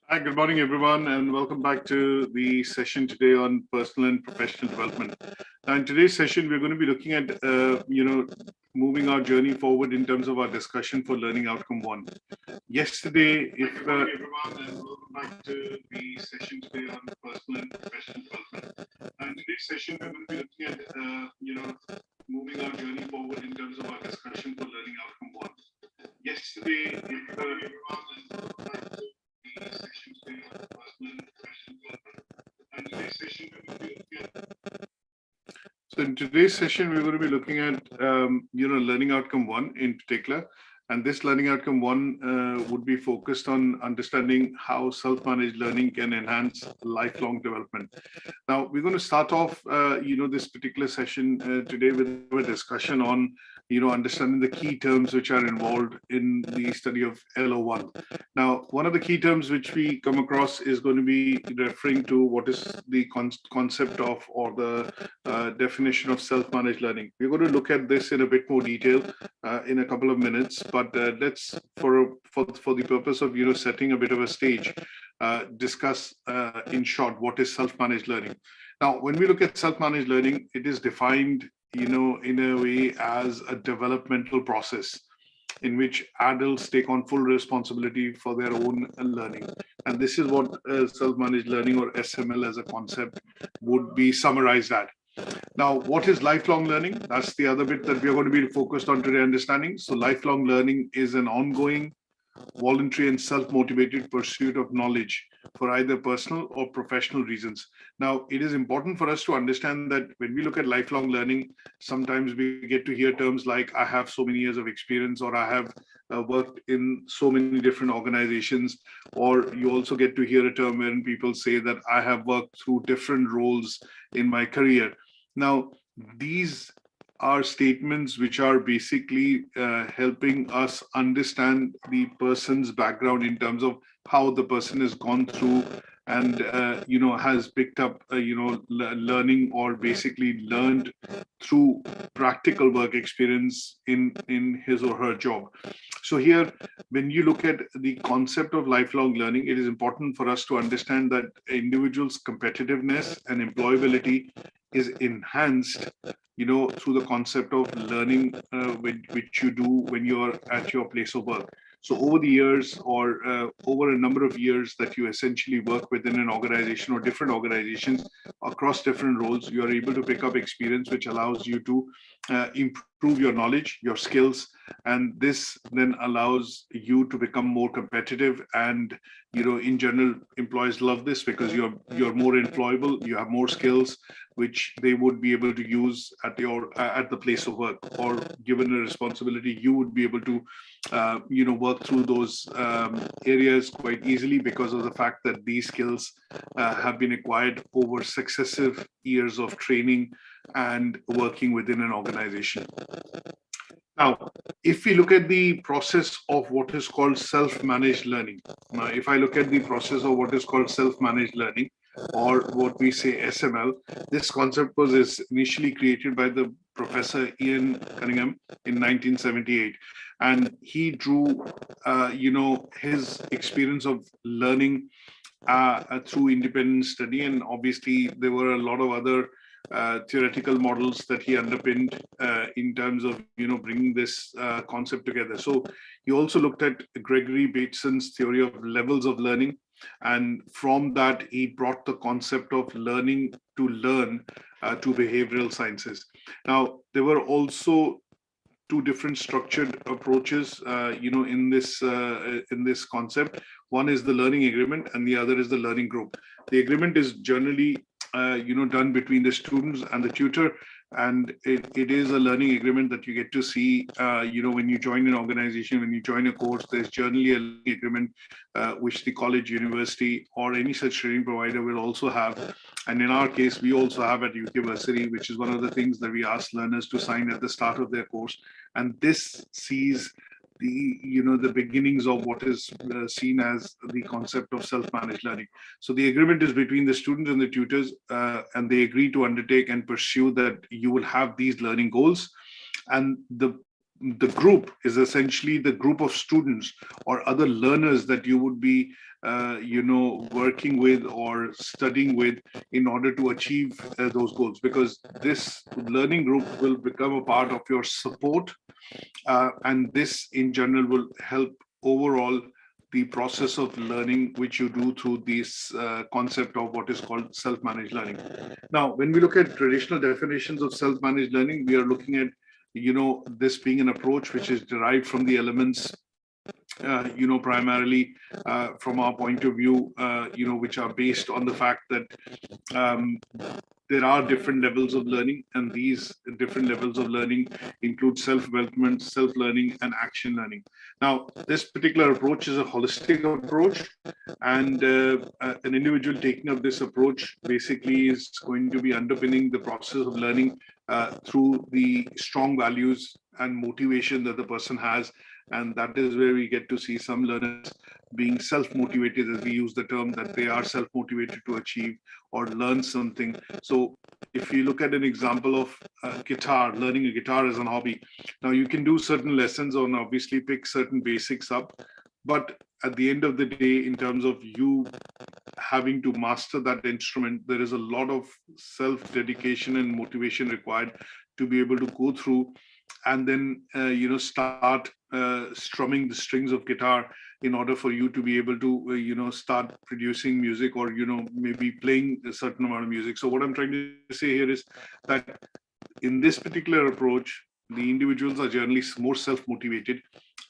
Hi, good morning, everyone, and welcome back to the session today on personal and professional development. Now, in today's session, we're going to be looking at, moving our journey forward in terms of our discussion for learning outcome one. Yesterday, everyone, and welcome back to the session today on personal and professional development. Now, in today's session, we're going to be looking at, moving our journey forward in terms of our discussion for learning outcome one. Yesterday, everyone, and welcome back to session today on personal and professional development. And today's session we're going to be looking at. So in today's session, we're going to be looking at learning outcome one in particular. And this learning outcome one would be focused on understanding how self-managed learning can enhance lifelong development. Now, we're going to start off, this particular session today with a discussion on, understanding the key terms which are involved in the study of LO1. Now, one of the key terms which we come across is going to be referring to what is the concept of or the definition of self-managed learning. We're going to look at this in a bit more detail in a couple of minutes, but let's, for the purpose of setting a bit of a stage, discuss in short what is self-managed learning. Now, when we look at self-managed learning, it is defined, in a way as a developmental process in which adults take on full responsibility for their own learning. And this is what self-managed learning, or SML as a concept, would be summarized at. Now, what is lifelong learning? That's the other bit that we are going to be focused on today understanding. So lifelong learning is an ongoing, voluntary and self-motivated pursuit of knowledge for either personal or professional reasons. Now, it is important for us to understand that when we look at lifelong learning, sometimes we get to hear terms like, I have so many years of experience, or I have worked in so many different organizations, or you also get to hear a term wherein people say that I have worked through different roles in my career. Now, these are statements which are basically helping us understand the person's background in terms of how the person has gone through and has picked up learning, or basically learned through practical work experience in his or her job. So here, when you look at the concept of lifelong learning, it is important for us to understand that individuals' competitiveness and employability is enhanced through the concept of learning which you do when you're at your place of work. So over the years, or over a number of years that you essentially work within an organization or different organizations across different roles, you are able to pick up experience which allows you to improve your knowledge, your skills, and this then allows you to become more competitive. And in general, employees love this because you're more employable, you have more skills which they would be able to use at the place of work, or given a responsibility, you would be able to work through those areas quite easily because of the fact that these skills have been acquired over successive years of training and working within an organization. Now, if we look at the process of what is called self-managed learning, now, if I look at the process of what is called self-managed learning, or what we say SML, this concept was initially created by the Professor Ian Cunningham in 1978. And he drew, his experience of learning through independent study. And obviously, there were a lot of other theoretical models that he underpinned in terms of bringing this concept together. So he also looked at Gregory Bateson's theory of levels of learning, and from that he brought the concept of learning to learn to behavioral sciences. Now, there were also two different structured approaches in this concept. One is the learning agreement and the other is the learning group. The agreement is generally done between the students and the tutor, and it is a learning agreement that you get to see when you join an organization, when you join a course. There's generally a learning agreement which the college, university, or any such training provider will also have. And in our case, we also have at Versity, which is one of the things that we ask learners to sign at the start of their course. And this sees the beginnings of what is seen as the concept of self-managed learning. So the agreement is between the students and the tutors, and they agree to undertake and pursue that you will have these learning goals. And the the group is essentially the group of students or other learners that you would be working with or studying with in order to achieve those goals, because this learning group will become a part of your support, and this in general will help overall the process of learning which you do through this concept of what is called self-managed learning. Now, when we look at traditional definitions of self-managed learning, we are looking at this being an approach which is derived from the elements primarily from our point of view, which are based on the fact that there are different levels of learning, and these different levels of learning include self-development, self-learning, and action learning. Now, this particular approach is a holistic approach, and an individual taking up this approach basically is going to be underpinning the process of learning through the strong values and motivation that the person has. And that is where we get to see some learners being self-motivated, as we use the term, that they are self-motivated to achieve or learn something. So if you look at an example of guitar, learning a guitar as an hobby, now you can do certain lessons and obviously pick certain basics up. But at the end of the day, in terms of you having to master that instrument, there is a lot of self-dedication and motivation required to be able to go through and then start strumming the strings of guitar in order for you to be able to start producing music, or maybe playing a certain amount of music. So what I'm trying to say here is that in this particular approach, the individuals are generally more self-motivated,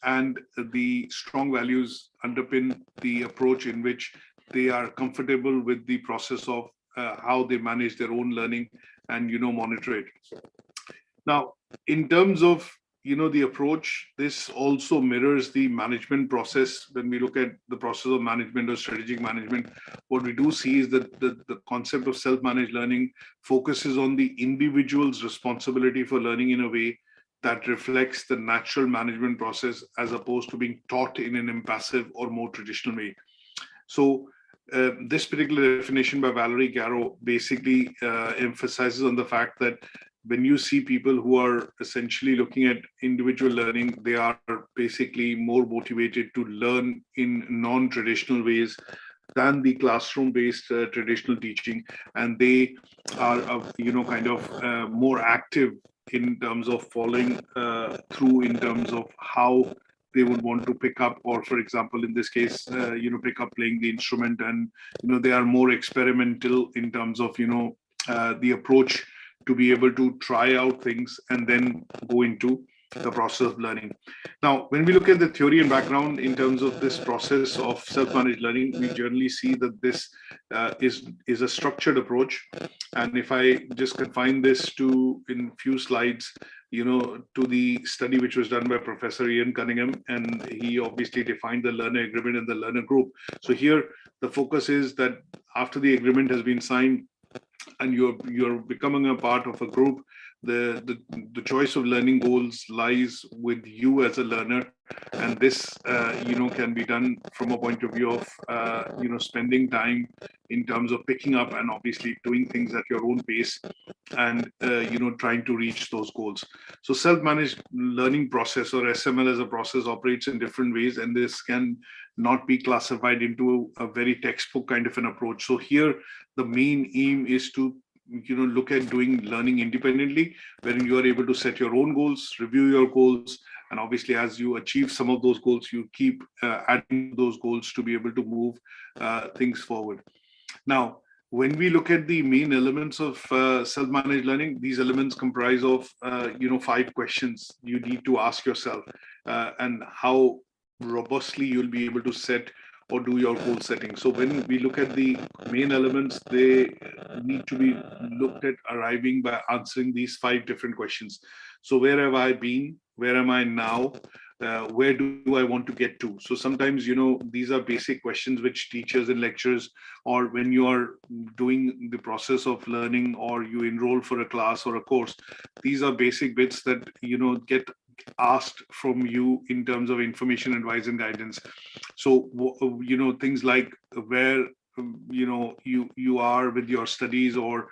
and the strong values underpin the approach in which they are comfortable with the process of how they manage their own learning and monitor it. Now, in terms of the approach, this also mirrors the management process. When we look at the process of management or strategic management, what we do see is that the concept of self-managed learning focuses on the individual's responsibility for learning in a way that reflects the natural management process, as opposed to being taught in an impassive or more traditional way. So this particular definition by Valerie Garrow basically emphasizes on the fact that when you see people who are essentially looking at individual learning, they are basically more motivated to learn in non-traditional ways than the classroom-based traditional teaching, and they are more active in terms of following through in terms of how they would want to pick up, or for example, in this case, pick up playing the instrument, and they are more experimental in terms of the approach to be able to try out things and then go into the process of learning. Now, when we look at the theory and background in terms of this process of self-managed learning, we generally see that this is a structured approach. And if I just confine this to in few slides, to the study which was done by Professor Ian Cunningham, and he obviously defined the learner agreement and the learner group. So here, the focus is that after the agreement has been signed, and you're becoming a part of a group, the choice of learning goals lies with you as a learner, and this can be done from a point of view of spending time in terms of picking up and obviously doing things at your own pace, and trying to reach those goals. So self-managed learning process, or SML as a process, operates in different ways, and this can not be classified into a very textbook kind of an approach. So here the main aim is to look at doing learning independently, wherein you are able to set your own goals, review your goals, and obviously as you achieve some of those goals, you keep adding those goals to be able to move things forward. Now, when we look at the main elements of self-managed learning, these elements comprise of 5 questions you need to ask yourself, and how robustly you'll be able to set or do your goal setting. So when we look at the main elements, they need to be looked at arriving by answering these 5 different questions. So where have I been? Where am I now? Where do I want to get to? So sometimes, these are basic questions which teachers and lecturers, or when you are doing the process of learning, or you enroll for a class or a course, these are basic bits that, get asked from you in terms of information, advice, and guidance. So, things like where you are with your studies, or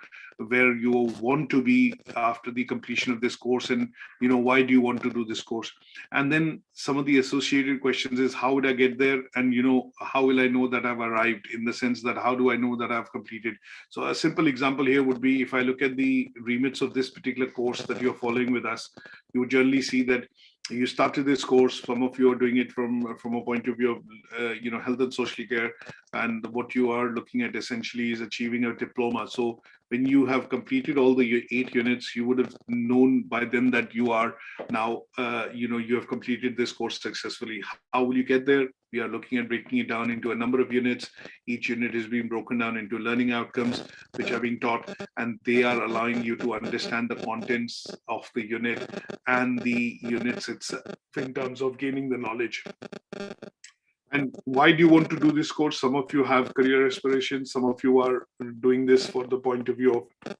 where you want to be after the completion of this course, and why do you want to do this course. And then some of the associated questions is, how would I get there, and how will I know that I've arrived, in the sense that how do I know that I've completed. So a simple example here would be, if I look at the remits of this particular course that you're following with us, you would generally see that you started this course. Some of you are doing it from a point of view of health and social care, and what you are looking at essentially is achieving a diploma. So when you have completed all the 8 units, you would have known by then that you are now you have completed this course successfully. How will you get there? We are looking at breaking it down into a number of units. Each unit is being broken down into learning outcomes which are being taught, and they are allowing you to understand the contents of the unit and the units itself in terms of gaining the knowledge. And why do you want to do this course? Some of you have career aspirations. Some of you are doing this for the point of view of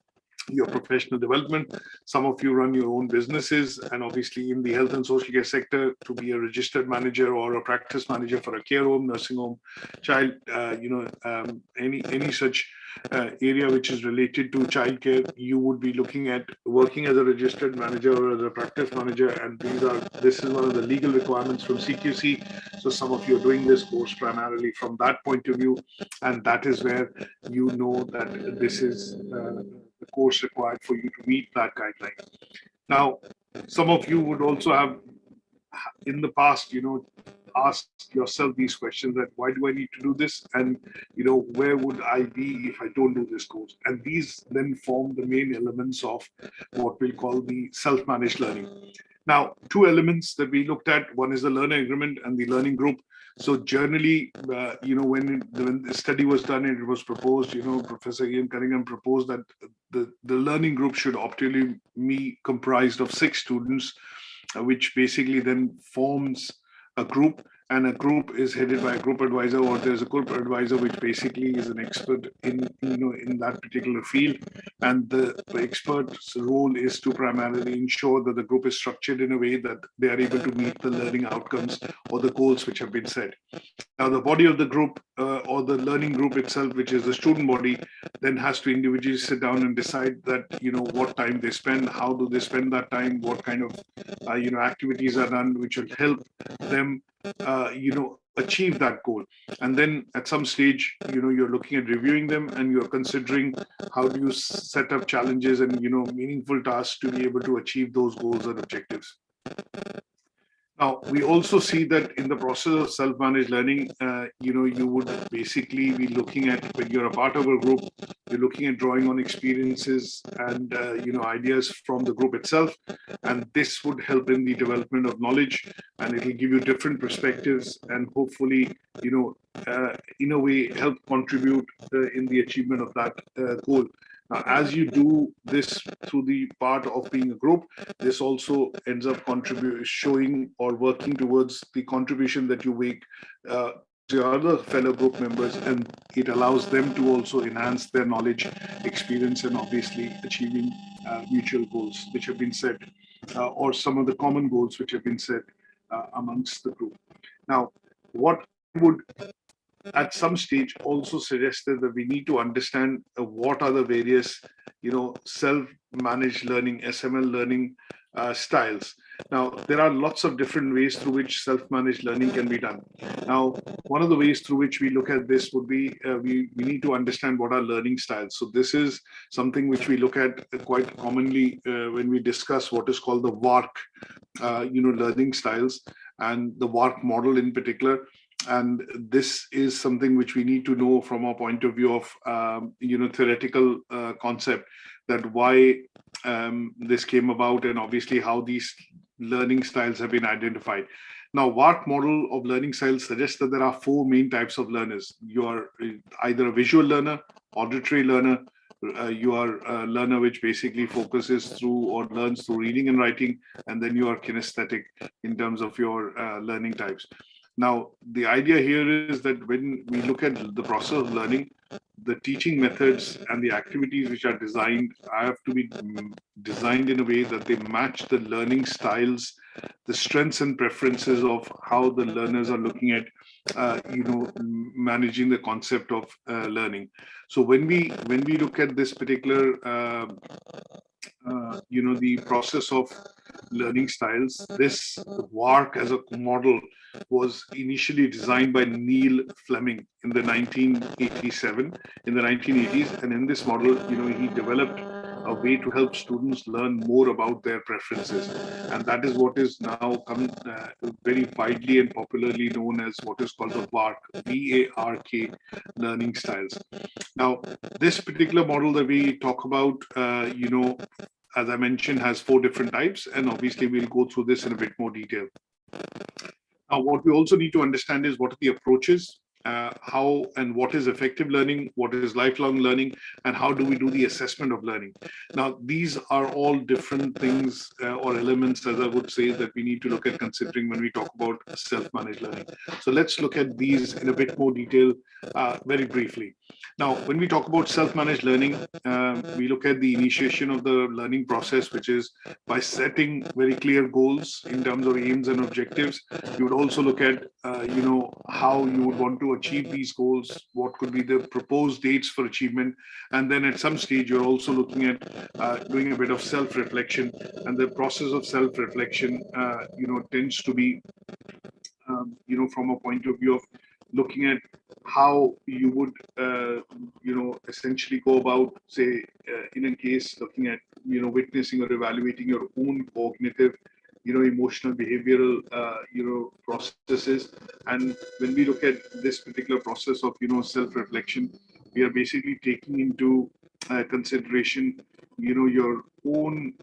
your professional development. Some of you run your own businesses, and obviously in the health and social care sector, to be a registered manager or a practice manager for a care home, nursing home, child, any such area which is related to childcare, you would be looking at working as a registered manager or as a practice manager, and this is one of the legal requirements from CQC. So some of you are doing this course primarily from that point of view, and that is where you know that this is the course required for you to meet that guideline. Now, some of you would also have in the past, ask yourself these questions, that why do I need to do this? And, where would I be if I don't do this course? And these then form the main elements of what we'll call the self-managed learning. Now, 2 elements that we looked at, one is the learner agreement and the learning group. So generally, when the study was done and it was proposed, Professor Ian Cunningham proposed that the learning group should optimally be comprised of 6 students, which basically then forms a group, and a group is headed by a group advisor, or there's a group advisor which basically is an expert in that particular field. And the expert's role is to primarily ensure that the group is structured in a way that they are able to meet the learning outcomes or the goals which have been set. Now, the body of the group or the learning group itself, which is the student body, then has to individually sit down and decide that, what time they spend, how do they spend that time, what kind of, activities are done, which will help them, achieve that goal. And then at some stage, you're looking at reviewing them, and you're considering how do you set up challenges and, meaningful tasks to be able to achieve those goals and objectives. Now, we also see that in the process of self-managed learning, you would basically be looking at, when you're a part of a group, you're looking at drawing on experiences and, ideas from the group itself. And this would help in the development of knowledge, and it will give you different perspectives, and hopefully, in a way, help contribute in the achievement of that goal. Now, as you do this through the part of being a group, this also ends up showing or working towards the contribution that you make to your other fellow group members, and it allows them to also enhance their knowledge, experience, and obviously achieving mutual goals which have been set, or some of the common goals which have been set amongst the group. Now, what would at some stage also suggested that we need to understand what are the various, self-managed learning, SML learning styles. Now, there are lots of different ways through which self-managed learning can be done. Now, one of the ways through which we look at this would be we need to understand what are learning styles. So this is something which we look at quite commonly when we discuss what is called the WARC, learning styles, and the WARC model in particular. And this is something which we need to know from our point of view of, theoretical concept, that why this came about, and obviously how these learning styles have been identified. Now, WARC model of learning styles suggests that there are 4 main types of learners. You are either a visual learner, auditory learner, you are a learner which basically focuses through or learns through reading and writing, and then you are kinesthetic in terms of your learning types. Now, the idea here is that when we look at the process of learning, the teaching methods and the activities which are designed have to be designed in a way that they match the learning styles, the strengths and preferences of how the learners are looking at managing the concept of learning. So when we look at this particular the process of learning styles, this work as a model was initially designed by Neil Fleming in the 1987, in the 1980s. And in this model, he developed a way to help students learn more about their preferences. And that is what is now coming very widely and popularly known as what is called the VARK, V-A-R-K learning styles. Now, this particular model that we talk about, as I mentioned, has 4 different types, and obviously we'll go through this in a bit more detail. Now, what we also need to understand is what are the approaches, how and what is effective learning, what is lifelong learning, and how do we do the assessment of learning. Now, these are all different things or elements, as I would say, that we need to look at considering when we talk about self-managed learning. So let's look at these in a bit more detail very briefly. Now, when we talk about self-managed learning, we look at the initiation of the learning process, which is by setting very clear goals in terms of aims and objectives. You would also look at, how you would want to achieve these goals, what could be the proposed dates for achievement. And then at some stage, you're also looking at doing a bit of self-reflection. And the process of self-reflection, tends to be, from a point of view of looking at how you would, essentially go about, say, in a case, looking at, witnessing or evaluating your own cognitive, emotional, behavioral, processes. And when we look at this particular process of, self-reflection, we are basically taking into consideration, your own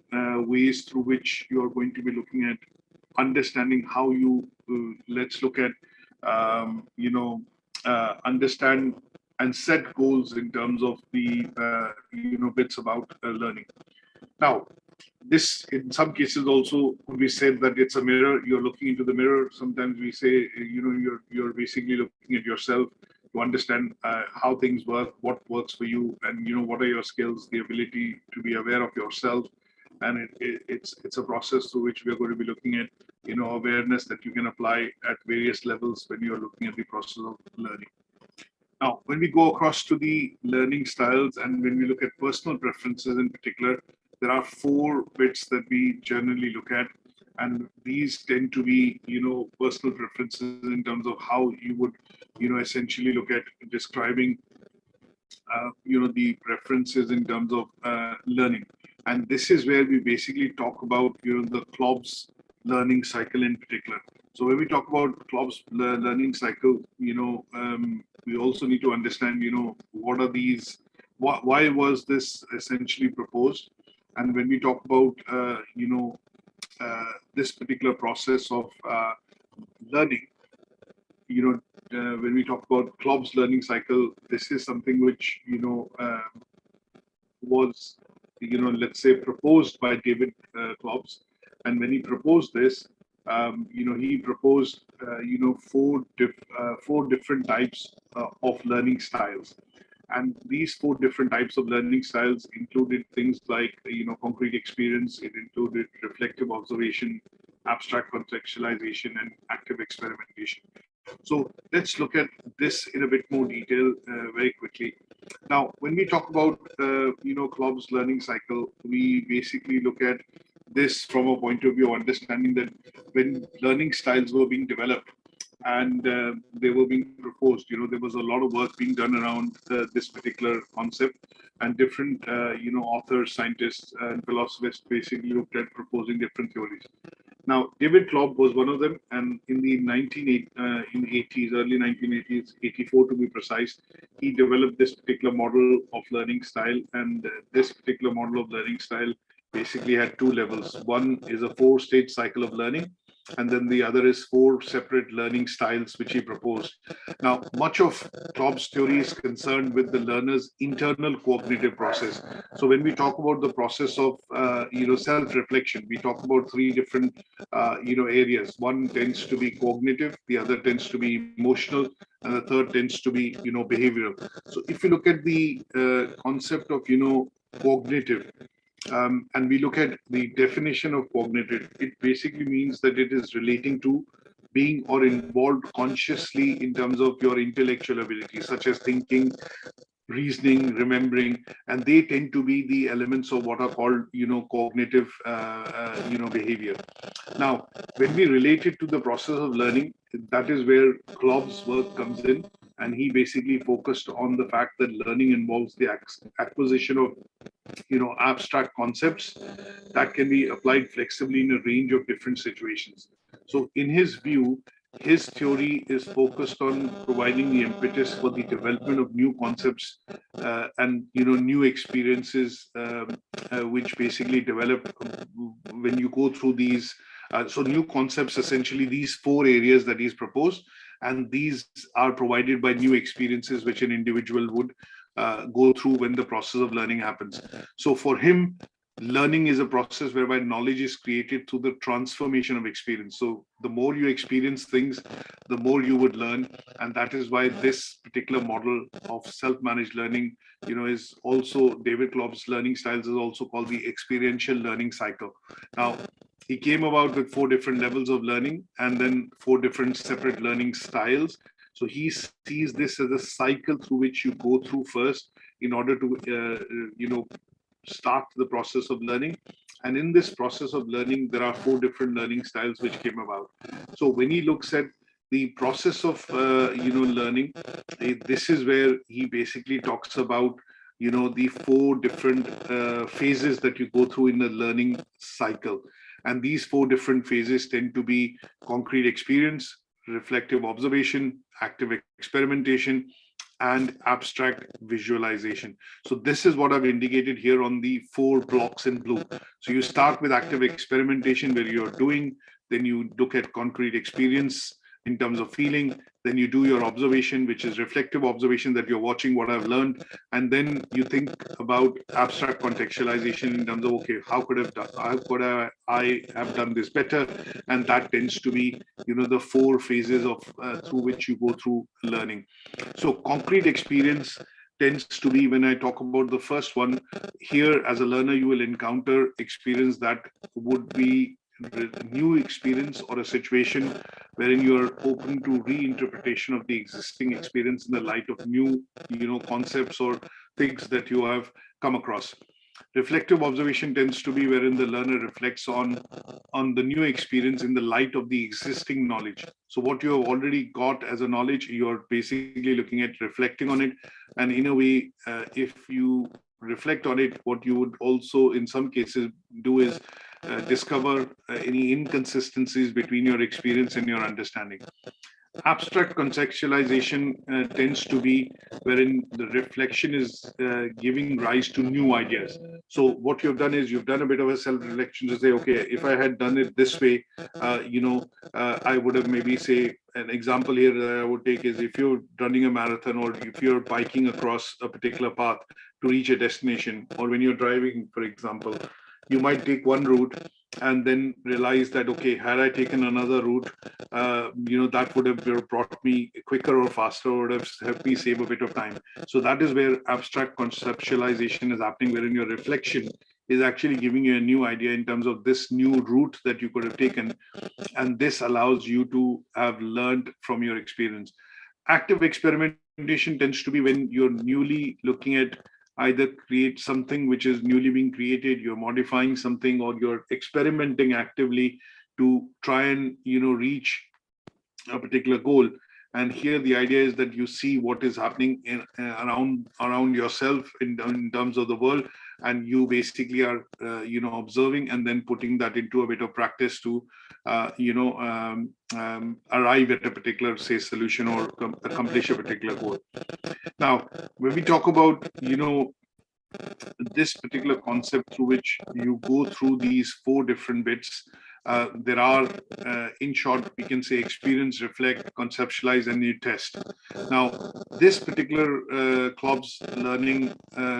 ways through which you are going to be looking at understanding how you, let's look at, understand and set goals in terms of the, bits about learning. Now, this in some cases also could be said that it's a mirror. You're looking into the mirror. Sometimes we say, you're basically looking at yourself to understand how things work, what works for you, and what are your skills, the ability to be aware of yourself. And it's a process through which we're going to be looking at, awareness that you can apply at various levels when you're looking at the process of learning. Now, when we go across to the learning styles and when we look at personal preferences in particular, there are 4 bits that we generally look at. And these tend to be, personal preferences in terms of how you would, essentially look at describing, the preferences in terms of learning. And this is where we basically talk about, the CLOBS learning cycle in particular. So when we talk about CLOBS learning cycle, we also need to understand, what are these, why was this essentially proposed? And when we talk about, this particular process of learning, when we talk about CLOBS learning cycle, this is something which, was, let's say, proposed by David CLOBS. And when he proposed this, he proposed, 4 different types of learning styles. And these 4 different types of learning styles included things like, concrete experience. It included reflective observation, abstract conceptualization, and active experimentation. So let's look at this in a bit more detail very quickly. Now, when we talk about, CLOBS learning cycle, we basically look at this from a point of view of understanding that when learning styles were being developed and they were being proposed, there was a lot of work being done around this particular concept, and different, authors, scientists, and philosophers basically looked at proposing different theories. Now, David CLOBS was one of them, and in the 1980s, early 1980s, 84 to be precise, he developed this particular model of learning style, and this particular model of learning style basically had 2 levels. One is a 4-stage cycle of learning, and then the other is 4 separate learning styles which he proposed. Now, much of CLOBS theory is concerned with the learner's internal cognitive process. So when we talk about the process of, self-reflection, we talk about 3 different, areas. One tends to be cognitive, the other tends to be emotional, and the third tends to be, behavioral. So if you look at the concept of, cognitive, and we look at the definition of cognitive, it basically means that it is relating to being or involved consciously in terms of your intellectual abilities, such as thinking, reasoning, remembering, and they tend to be the elements of what are called, cognitive, behavior. Now, when we relate it to the process of learning, that is where Klopp's work comes in, and he basically focused on the fact that learning involves the acquisition of, abstract concepts that can be applied flexibly in a range of different situations. So, in his view, his theory is focused on providing the impetus for the development of new concepts and new experiences, which basically develop when you go through these. So new concepts, essentially these 4 areas that he's proposed, and these are provided by new experiences which an individual would go through when the process of learning happens. So for him, learning is a process whereby knowledge is created through the transformation of experience. So the more you experience things, the more you would learn. And that is why this particular model of self-managed learning, is also, David Klopp's learning styles is also called the experiential learning cycle. Now, he came about with 4 different levels of learning and then 4 different separate learning styles. So he sees this as a cycle through which you go through first in order to, start the process of learning. And in this process of learning, there are 4 different learning styles which came about. So when he looks at the process of, learning, this is where he basically talks about, the 4 different phases that you go through in the learning cycle. And these 4 different phases tend to be concrete experience, reflective observation, active experimentation, and abstract visualization. So this is what I've indicated here on the 4 blocks in blue. So you start with active experimentation where you're doing, then you look at concrete experience in terms of feeling, then you do your observation, which is reflective observation, that you're watching what I've learned, and then you think about abstract contextualization in terms of, okay, how could I have done this better? And that tends to be, the 4 phases of through which you go through learning. So concrete experience tends to be, when I talk about the first one, here as a learner, you will encounter experience that would be new experience or a situation wherein you are open to reinterpretation of the existing experience in the light of new, concepts or things that you have come across. Reflective observation tends to be wherein the learner reflects on the new experience in the light of the existing knowledge. So what you have already got as a knowledge, you're basically looking at reflecting on it. And in a way, if you reflect on it, what you would also in some cases do is discover any inconsistencies between your experience and your understanding. Abstract contextualization tends to be wherein the reflection is giving rise to new ideas. So what you've done is you've done a bit of a self-reflection to say, okay, if I had done it this way, I would have maybe say, an example here that I would take is if you're running a marathon or if you're biking across a particular path to reach a destination, or when you're driving, for example, you might take one route and then realize that, okay, had I taken another route, that would have brought me quicker or faster, or would have helped me save a bit of time. So that is where abstract conceptualization is happening, wherein your reflection is actually giving you a new idea in terms of this new route that you could have taken. And this allows you to have learned from your experience. Active experimentation tends to be when you're newly looking at either create something which is newly being created, you're modifying something, or you're experimenting actively to try and reach a particular goal. And here the idea is that you see what is happening around yourself in terms of the world, and you basically are observing and then putting that into a bit of practice to arrive at a particular, say, solution or accomplish a particular goal. Now, when we talk about this particular concept through which you go through these 4 different bits, there are, in short, we can say experience, reflect, conceptualize, and you test. Now, this particular Klopp's learning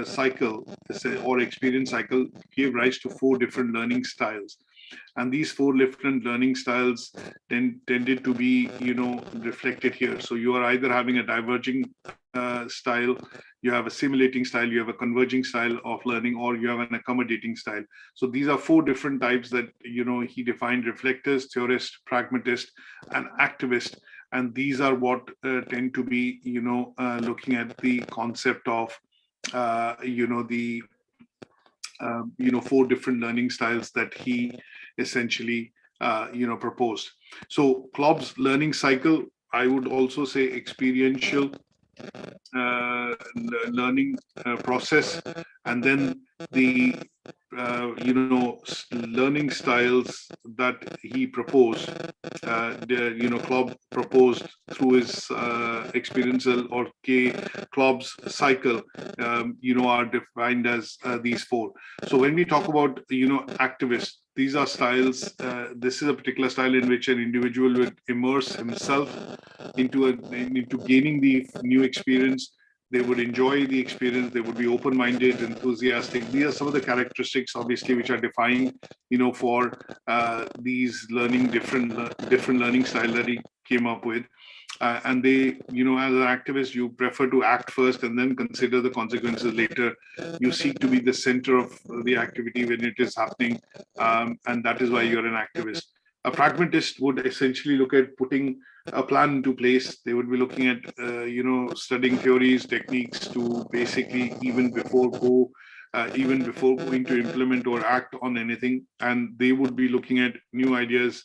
cycle or experience cycle gave rise to 4 different learning styles. And these 4 different learning styles tended to be, reflected here. So you are either having a diverging style, you have a simulating style, you have a converging style of learning, or you have an accommodating style. So these are 4 different types that, he defined: reflectors, theorist, pragmatist, and activist. And these are what tend to be, looking at the concept of, the 4 different learning styles that he essentially, proposed. So Klopp's learning cycle, I would also say experiential learning process, and then the learning styles that he proposed, Klopp proposed through his experiential or Klopp's cycle, are defined as these 4. So when we talk about, activists, these are styles. This is a particular style in which an individual would immerse himself into gaining the new experience. They would enjoy the experience. They would be open-minded, enthusiastic. These are some of the characteristics, obviously, which are defined, for these different learning style that he came up with. And they, as an activist, you prefer to act first and then consider the consequences later. You seek to be the center of the activity when it is happening, and that is why you're an activist. A pragmatist would essentially look at putting a plan into place. They would be looking at, studying theories, techniques to basically even before going to implement or act on anything. And they would be looking at new ideas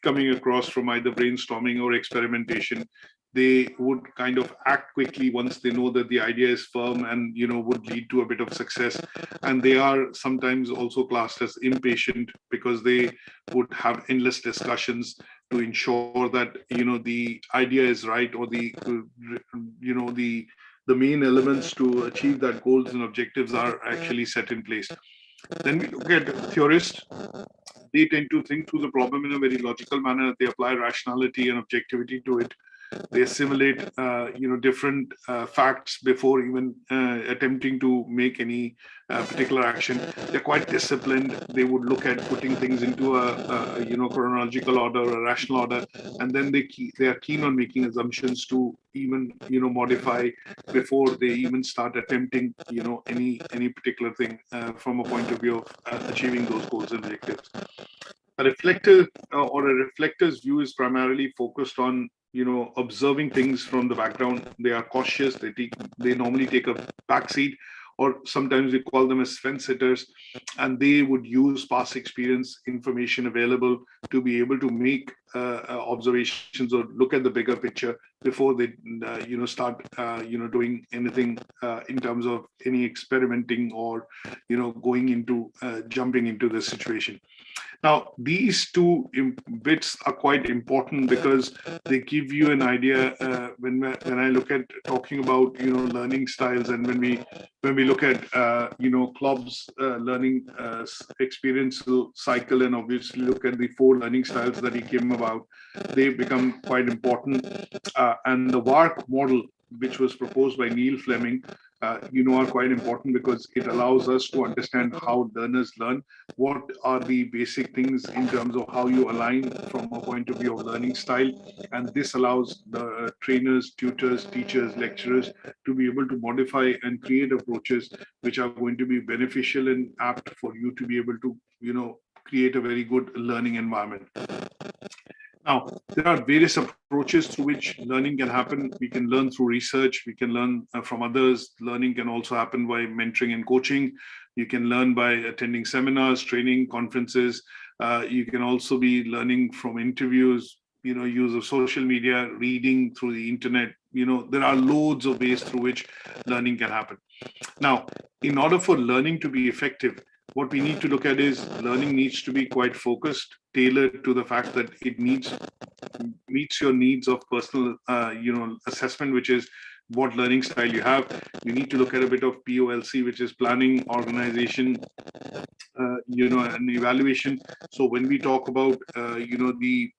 coming across from either brainstorming or experimentation. They would kind of act quickly once they know that the idea is firm and, would lead to a bit of success. And they are sometimes also classed as impatient because they would have endless discussions to ensure that, the idea is right, or the main elements to achieve that goals and objectives are actually set in place. Then we look at theorists. They tend to think through the problem in a very logical manner. They apply rationality and objectivity to it. They assimilate, different facts before even attempting to make any particular action. They're quite disciplined. They would look at putting things into a chronological order, a rational order, and then they are keen on making assumptions to even modify before they even start attempting any particular thing from a point of view of achieving those goals and objectives. A reflector or a reflector's view is primarily focused on observing things from the background. They are cautious. They normally take a backseat, or sometimes we call them as fence sitters, and they would use past experience, information available to be able to make observations or look at the bigger picture before they start doing anything in terms of any experimenting or going into jumping into the situation. Now, these 2 bits are quite important because they give you an idea when I look at talking about learning styles, and when we look at Klopp's learning experiential cycle, and obviously look at the 4 learning styles that he came about, they become quite important. And the WARC model, which was proposed by Neil Fleming, are quite important because it allows us to understand how learners learn. What are the basic things in terms of how you align from a point of view of learning style? And this allows the trainers, tutors, teachers, lecturers to be able to modify and create approaches which are going to be beneficial and apt for you to be able to, create a very good learning environment. Now, there are various approaches through which learning can happen. We can learn through research. We can learn from others. Learning can also happen by mentoring and coaching. You can learn by attending seminars, training, conferences. You can also be learning from interviews, use of social media, reading through the internet. There are loads of ways through which learning can happen. Now, in order for learning to be effective, what we need to look at is learning needs to be quite focused, tailored to the fact that it meets your needs of personal, assessment, which is what learning style you have. You need to look at a bit of POLC, which is planning, organization, an evaluation. So when we talk about, the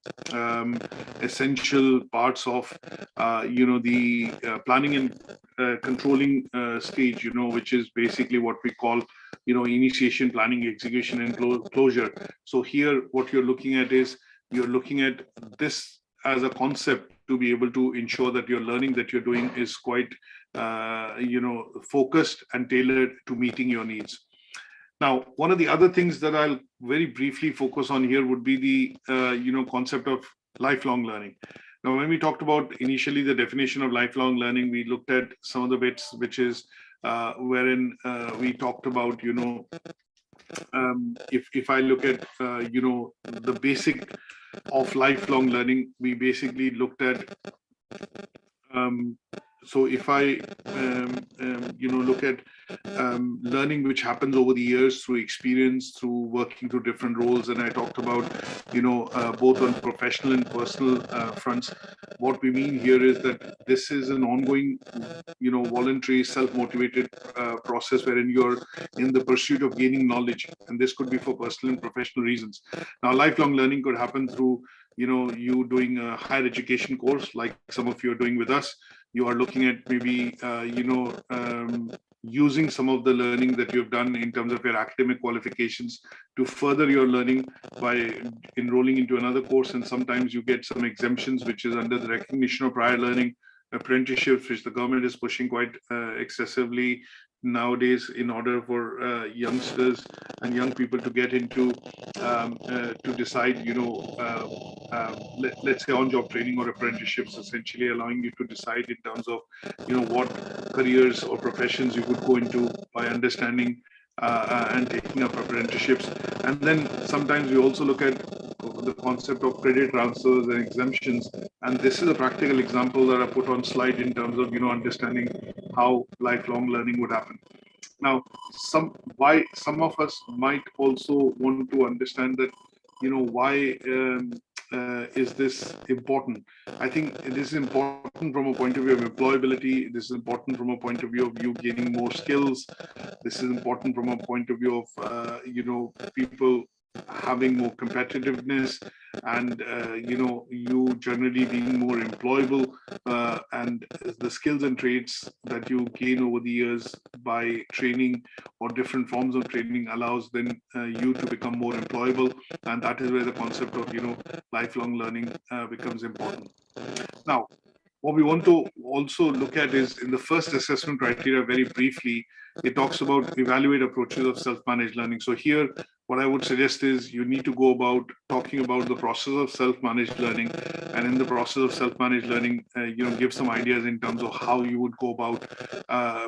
essential parts of, the planning and controlling stage, which is basically what we call, initiation, planning, execution, and closure. So here, what you're looking at is you're looking at this as a concept to be able to ensure that your learning that you're doing is quite, focused and tailored to meeting your needs. Now, one of the other things that I'll very briefly focus on here would be the, concept of lifelong learning. Now, when we talked about initially the definition of lifelong learning, we looked at some of the bits, which is wherein we talked about, if I look at, the basic of lifelong learning, we basically looked at, so if I, look at learning which happens over the years through experience, through working through different roles, and I talked about, both on professional and personal fronts. What we mean here is that this is an ongoing, voluntary, self-motivated process wherein you're in the pursuit of gaining knowledge, and this could be for personal and professional reasons. Now, lifelong learning could happen through, you doing a higher education course, like some of you are doing with us. You are looking at maybe, using some of the learning that you've done in terms of your academic qualifications to further your learning by enrolling into another course. And sometimes you get some exemptions, which is under the recognition of prior learning apprenticeships, which the government is pushing quite excessively nowadays in order for youngsters and young people to get into, to decide, let's say on-job training or apprenticeships, essentially allowing you to decide in terms of, what careers or professions you could go into by understanding and taking up apprenticeships. And then sometimes we also look at the concept of credit transfers and exemptions. And this is a practical example that I put on slide in terms of, understanding how lifelong learning would happen. Now, some of us might also want to understand that, why is this important? I think this is important from a point of view of employability. This is important from a point of view of you gaining more skills. This is important from a point of view of, people having more competitiveness and, you generally being more employable, and the skills and traits that you gain over the years by training or different forms of training allows then you to become more employable. And that is where the concept of, lifelong learning becomes important. Now, what we want to also look at is in the first assessment criteria, very briefly, it talks about evaluate approaches of self-managed learning. So here, what I would suggest is you need to go about talking about the process of self-managed learning, and in the process of self-managed learning, give some ideas in terms of how you would go about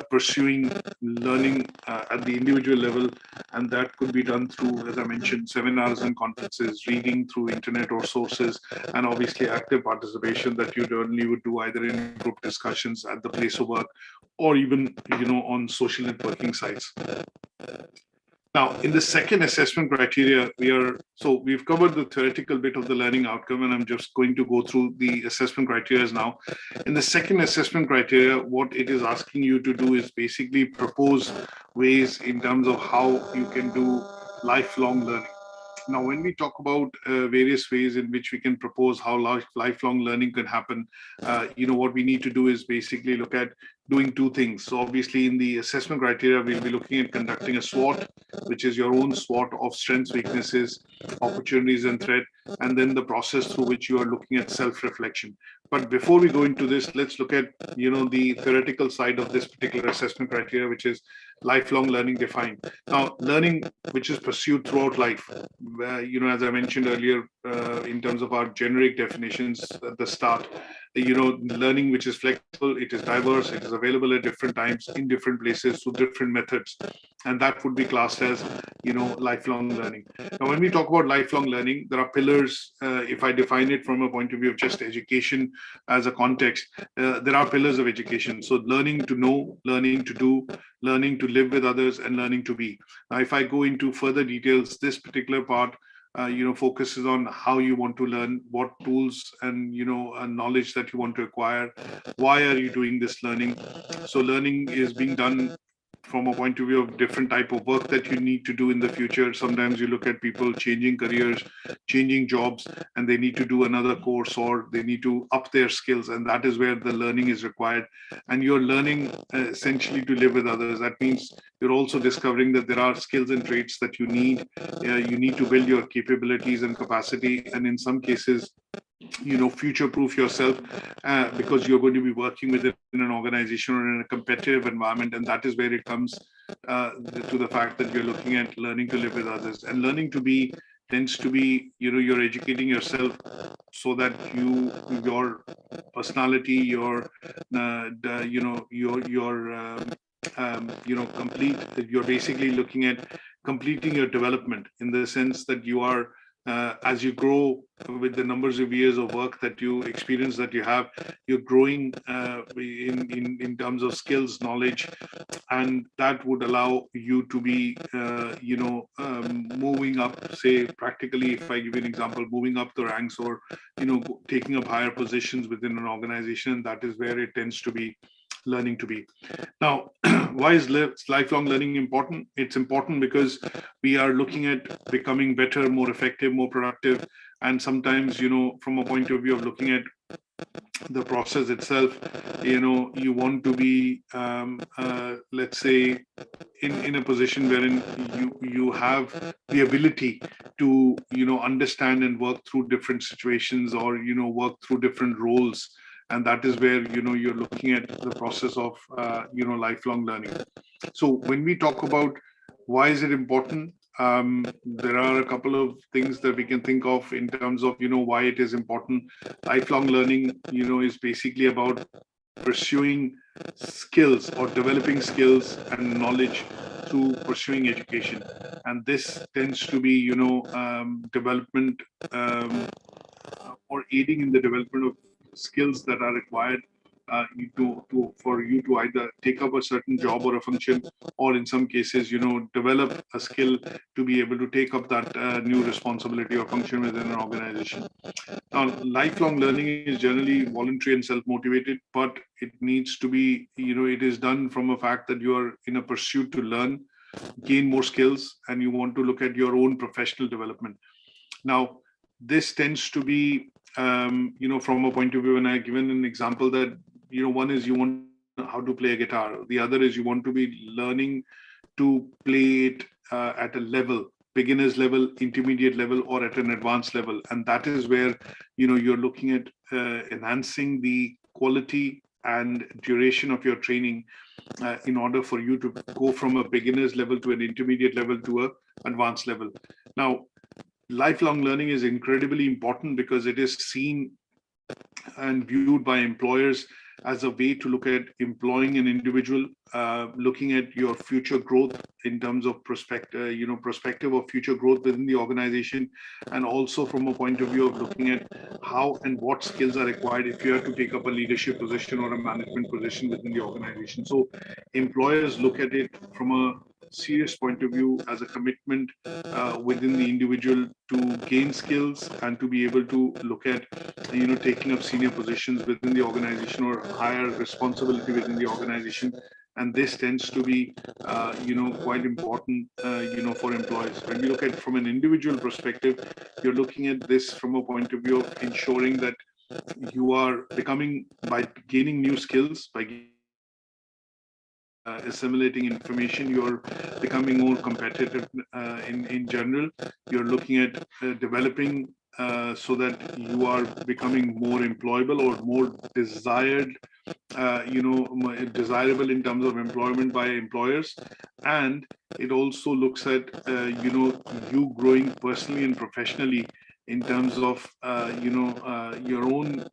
pursuing learning at the individual level, and that could be done through, as I mentioned, seminars and conferences, reading through internet or sources, and obviously active participation that you generally would do either in group discussions at the place of work or even, on social networking sites. Now, in the second assessment criteria, we've covered the theoretical bit of the learning outcome, and I'm just going to go through the assessment criteria now. In the second assessment criteria, what it is asking you to do is basically propose ways in terms of how you can do lifelong learning. Now, when we talk about various ways in which we can propose how lifelong learning can happen, what we need to do is basically look at doing two things. So obviously in the assessment criteria, we'll be looking at conducting a SWOT, which is your own SWOT of strengths, weaknesses, opportunities, and threat, and then the process through which you are looking at self-reflection. But before we go into this, let's look at, the theoretical side of this particular assessment criteria, which is lifelong learning defined. Now, learning which is pursued throughout life, as I mentioned earlier, in terms of our generic definitions at the start, learning which is flexible, it is diverse, it is available at different times, in different places, through different methods. And that would be classed as, lifelong learning. Now, when we talk about lifelong learning, there are pillars. If I define it from a point of view of just education as a context, there are pillars of education. So learning to know, learning to do, learning to live with others, and learning to be. Now, if I go into further details, this particular part focuses on how you want to learn, what tools and knowledge that you want to acquire, why are you doing this learning. So learning is being done from a point of view of different type of work that you need to do in the future. Sometimes you look at people changing careers, changing jobs, and they need to do another course or they need to up their skills. And that is where the learning is required. And you're learning essentially to live with others. That means you're also discovering that there are skills and traits that you need. You need to build your capabilities and capacity. And in some cases, future-proof yourself because you're going to be working within an organization or in a competitive environment, and that is where it comes to the fact that you're looking at learning to live with others. And learning to be tends to be, you're educating yourself so that your personality, your complete. You're basically looking at completing your development in the sense that you are. As you grow with the numbers of years of work that you experience that you have, you're growing in terms of skills, knowledge, and that would allow you to be, moving up. Say practically, if I give you an example, moving up the ranks or taking up higher positions within an organization. That is where it tends to be learning to be. Now, why is lifelong learning important? It's important because we are looking at becoming better, more effective, more productive. And sometimes, from a point of view of looking at the process itself, you want to be, let's say, in a position wherein you have the ability to, understand and work through different situations or, work through different roles. And that is where, you're looking at the process of, lifelong learning. So when we talk about why is it important, there are a couple of things that we can think of in terms of, why it is important. Lifelong learning, is basically about pursuing skills or developing skills and knowledge through pursuing education. And this tends to be, development or aiding in the development of skills that are required for you to either take up a certain job or a function, or in some cases, develop a skill to be able to take up that new responsibility or function within an organization. Now, lifelong learning is generally voluntary and self-motivated, but it needs to be, it is done from a fact that you are in a pursuit to learn, gain more skills, and you want to look at your own professional development. Now, this tends to be, from a point of view, when I given an example that, one is you want how to play a guitar. The other is you want to be learning to play it at a level, beginner's level, intermediate level, or at an advanced level. And that is where, you're looking at enhancing the quality and duration of your training in order for you to go from a beginner's level to an intermediate level to an advanced level. Now, lifelong learning is incredibly important because it is seen and viewed by employers as a way to look at employing an individual, looking at your future growth in terms of perspective of future growth within the organization, and also from a point of view of looking at how and what skills are required if you have to take up a leadership position or a management position within the organization. So employers look at it from a serious point of view as a commitment within the individual to gain skills and to be able to look at, taking up senior positions within the organization or higher responsibility within the organization. And this tends to be, quite important, for employees. When you look at from an individual perspective, you're looking at this from a point of view of ensuring that you are becoming, by gaining new skills, by assimilating information, you're becoming more competitive in general. You're looking at developing so that you are becoming more employable or more desired, desirable in terms of employment by employers. And it also looks at, you growing personally and professionally in terms of, your own,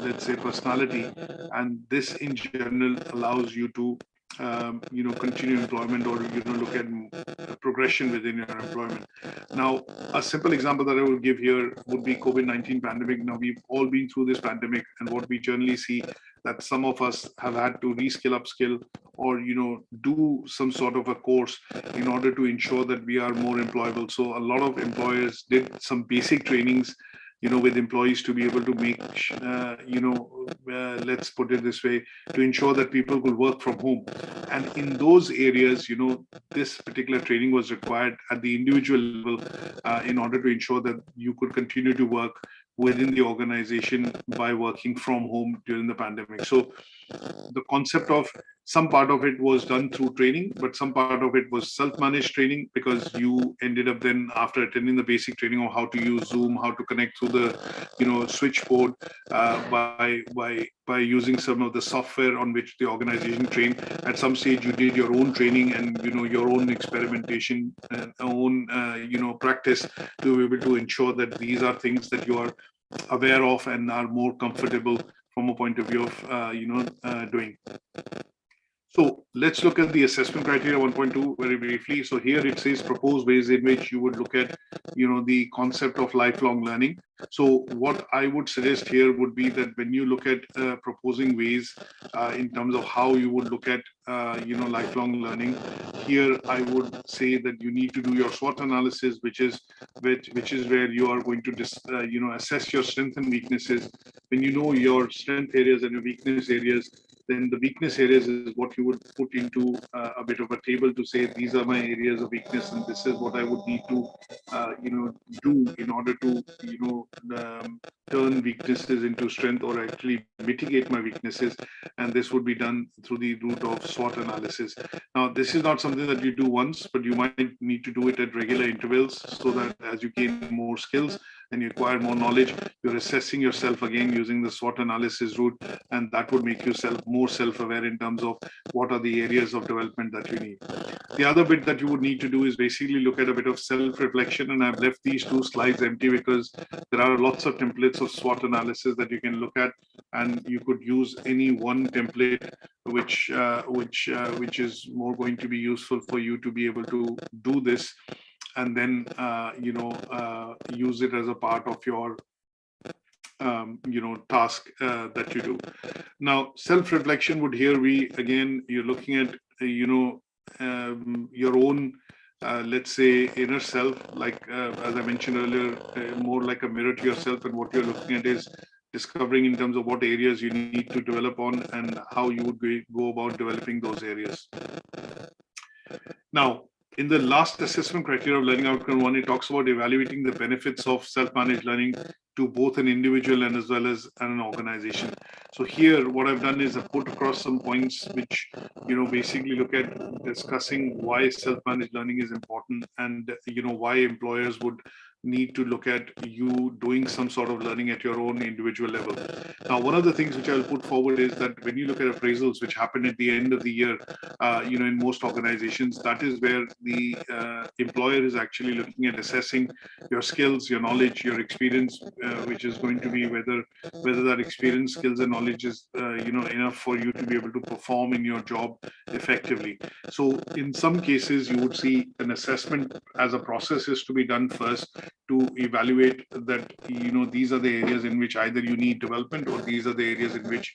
let's say, personality. And this in general allows you to, continue employment or, look at progression within your employment. Now, a simple example that I will give here would be COVID-19 pandemic. Now, we've all been through this pandemic, and what we generally see that some of us have had to reskill, upskill, or, do some sort of a course in order to ensure that we are more employable. So a lot of employers did some basic trainings with employees to be able to make, let's put it this way, to ensure that people could work from home. And in those areas, this particular training was required at the individual level in order to ensure that you could continue to work within the organization by working from home during the pandemic. So the concept of some part of it was done through training, but some part of it was self-managed training, because you ended up then, after attending the basic training of how to use Zoom, how to connect through the switchboard, by using some of the software on which the organization trained. At some stage, you did your own training and your own experimentation, own practice, to be able to ensure that these are things that you are aware of and are more comfortable from a point of view of doing. So let's look at the assessment criteria 1.2 very briefly. So here it says proposed ways in which you would look at, the concept of lifelong learning. So what I would suggest here would be that when you look at proposing ways in terms of how you would look at, lifelong learning, here I would say that you need to do your SWOT analysis, which is where you are going to assess your strengths and weaknesses. When you know your strength areas and your weakness areas, then the weakness areas is what you would put into a bit of a table to say, these are my areas of weakness and this is what I would need to, do in order to, turn weaknesses into strength, or actually mitigate my weaknesses. And this would be done through the route of SWOT analysis. Now, this is not something that you do once, but you might need to do it at regular intervals, so that as you gain more skills and you acquire more knowledge, you're assessing yourself again using the SWOT analysis route, and that would make you more self-aware in terms of what are the areas of development that you need. The other bit that you would need to do is basically look at a bit of self-reflection, and I've left these two slides empty because there are lots of templates of SWOT analysis that you can look at, and you could use any one template which is more going to be useful for you to be able to do this, and then use it as a part of your task that you do. Now, self-reflection would here be, again, you're looking at your own let's say inner self, like as I mentioned earlier, more like a mirror to yourself, and what you're looking at is discovering in terms of what areas you need to develop on and how you would go about developing those areas. Now, in the last assessment criteria of learning outcome 1, it talks about evaluating the benefits of self-managed learning to both an individual and as well as an organization. So here, what I've done is I've put across some points which, basically look at discussing why self-managed learning is important, and, why employers would need to look at you doing some sort of learning at your own individual level. Now, one of the things which I'll put forward is that when you look at appraisals, which happen at the end of the year, in most organizations, that is where the employer is actually looking at assessing your skills, your knowledge, your experience, which is going to be whether that experience, skills, and knowledge is enough for you to be able to perform in your job effectively. So in some cases, you would see an assessment as a process is to be done first, to evaluate that these are the areas in which either you need development, or these are the areas in which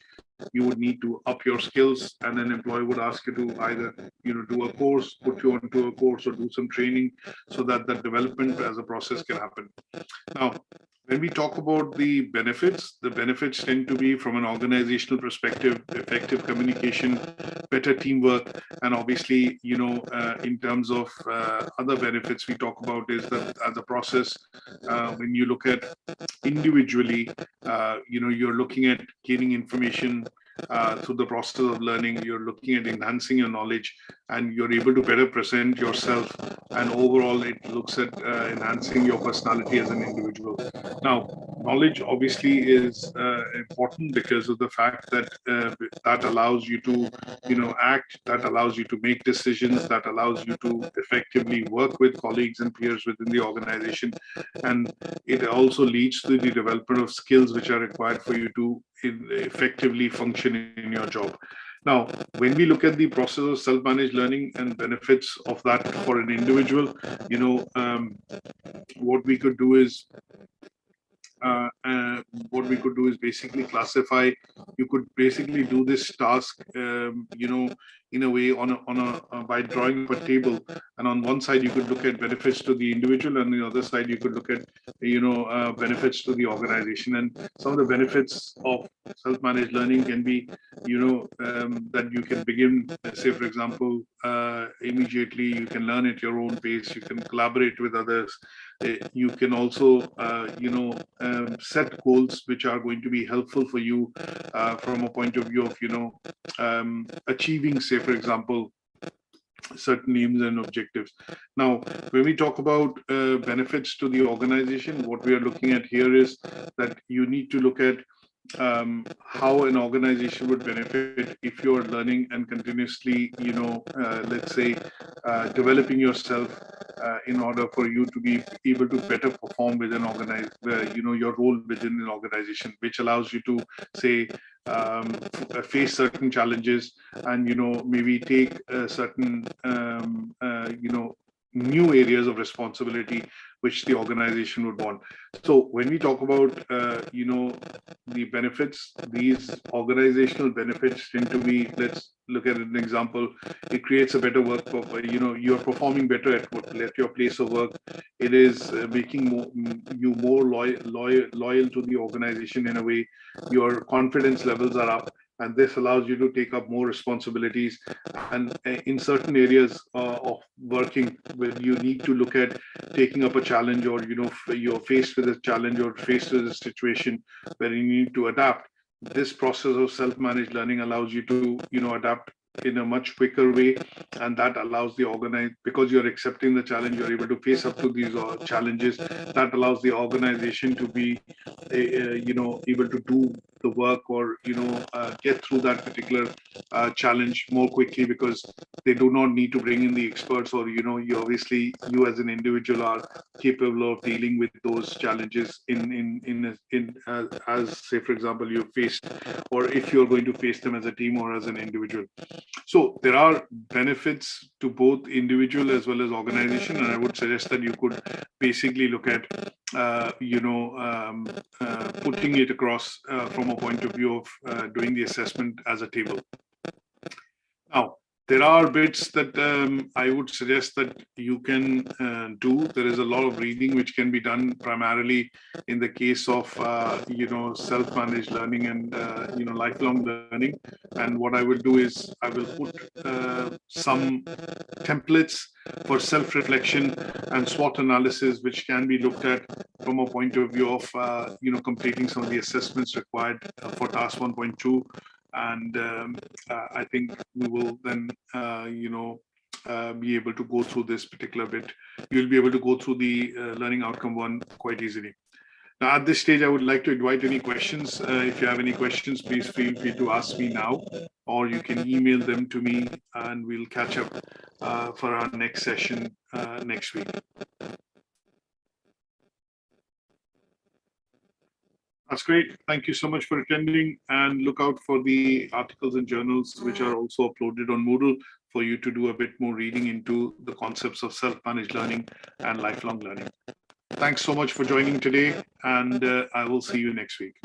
you would need to up your skills, and an employer would ask you to either do a course, put you onto a course, or do some training, so that that development as a process can happen. Now, when we talk about the benefits tend to be, from an organizational perspective, effective communication, better teamwork, and obviously, in terms of other benefits we talk about is that as a process, when you look at individually, you're looking at gaining information through the process of learning, you're looking at enhancing your knowledge, and you're able to better present yourself, and overall it looks at enhancing your personality as an individual. Now, knowledge obviously is important because of the fact that that allows you to act, that allows you to make decisions, that allows you to effectively work with colleagues and peers within the organization, and it also leads to the development of skills which are required for you to effectively function in your job. Now, when we look at the process of self-managed learning and benefits of that for an individual, what we could do is basically classify. You could basically do this task, in a way by drawing up a table. And on one side, you could look at benefits to the individual, and on the other side, you could look at, benefits to the organization. And some of the benefits of self-managed learning can be, that you can begin, say, for example, immediately. You can learn at your own pace. You can collaborate with others. You can also, set goals which are going to be helpful for you from a point of view of, achieving, say, for example, certain aims and objectives. Now, when we talk about benefits to the organization, what we are looking at here is that you need to look at how an organization would benefit if you're learning and continuously, let's say, developing yourself in order for you to be able to better perform within your role within an organization, which allows you to, say, face certain challenges and, maybe take certain, new areas of responsibility which the organization would want. So when we talk about, the benefits, these organizational benefits tend to be, let's look at an example. It creates a better work, you're performing better at your place of work. It is making you more loyal to the organization in a way. Your confidence levels are up, and this allows you to take up more responsibilities. And in certain areas of working, where you need to look at taking up a challenge, or you're faced with a challenge or faced with a situation where you need to adapt, this process of self-managed learning allows you to, adapt in a much quicker way. And that allows the because you're accepting the challenge, you're able to face up to these challenges. That allows the organization to be able to do the work, or get through that particular challenge more quickly, because they do not need to bring in the experts, or you obviously, you as an individual are capable of dealing with those challenges as, say, for example, you faced, or if you're going to face them as a team or as an individual. So there are benefits to both individual as well as organization, and I would suggest that you could basically look at putting it across from a point of view of doing the assessment as a table. Now, there are bits that I would suggest that you can do. There is a lot of reading which can be done primarily in the case of, self-managed learning and, lifelong learning. And what I will do is I will put some templates for self-reflection and SWOT analysis, which can be looked at from a point of view of, completing some of the assessments required for task 1.2. And I think we will then, be able to go through this particular bit. You'll be able to go through the learning outcome one quite easily. Now, at this stage, I would like to invite any questions. If you have any questions, please feel free to ask me now, or you can email them to me, and we'll catch up for our next session next week. That's great. Thank you so much for attending, and look out for the articles and journals which are also uploaded on Moodle for you to do a bit more reading into the concepts of self-managed learning and lifelong learning. Thanks so much for joining today, and I will see you next week.